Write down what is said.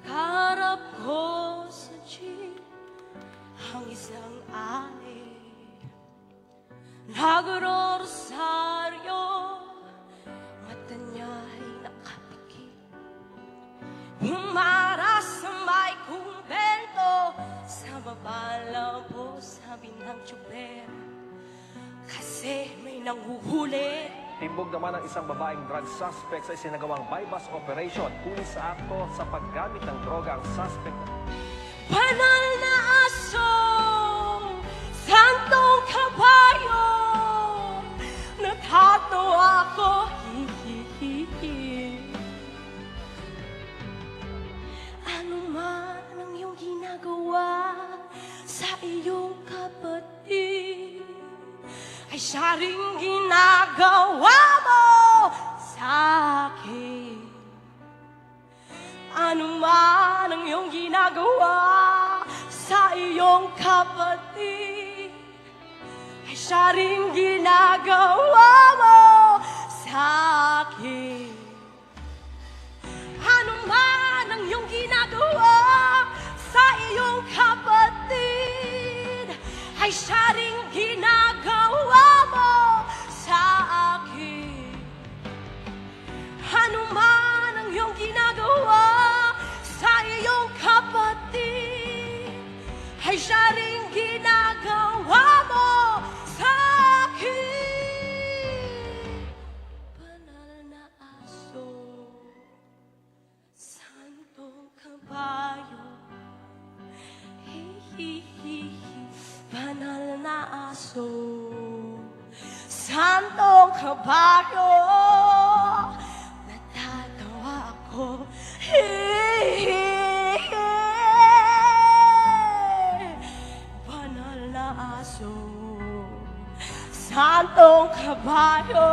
Harap ko sa jeep ang isang ani, nagro-rosaryo, mata niya'y nakapikit. Umara sa may kumbento, sa mabalaw po sabi ng tsuber, kasi may nanghuhuli. Timbog naman ang isang babaeng drug suspect sa isinagawang bypass operation. Huli sa akto sa paggamit ng droga ang suspect. Banal na aso, santong kabayo, natatawa ako, hihihihi. Ano man ang iyong ginagawa sa iyong kapatid, ay siya rin ginagawa mo sa akin. Ano man ang iyong ginagawa sa iyong kapatid, ay siya rin ginagawa mo sa akin. Ano man ang iyong ginagawa sa iyong kapatid, ay siya rin ginagawa mo sa akin. Ano man ang iyong ginagawa sa iyong kapatid, ay siya rin ginagawa mo sa akin. Banal na aso, santong kabayo, hihihihi. Banal na aso, santong kabayo, natatawa ako, hihihi. Banal na aso, santong kabayo,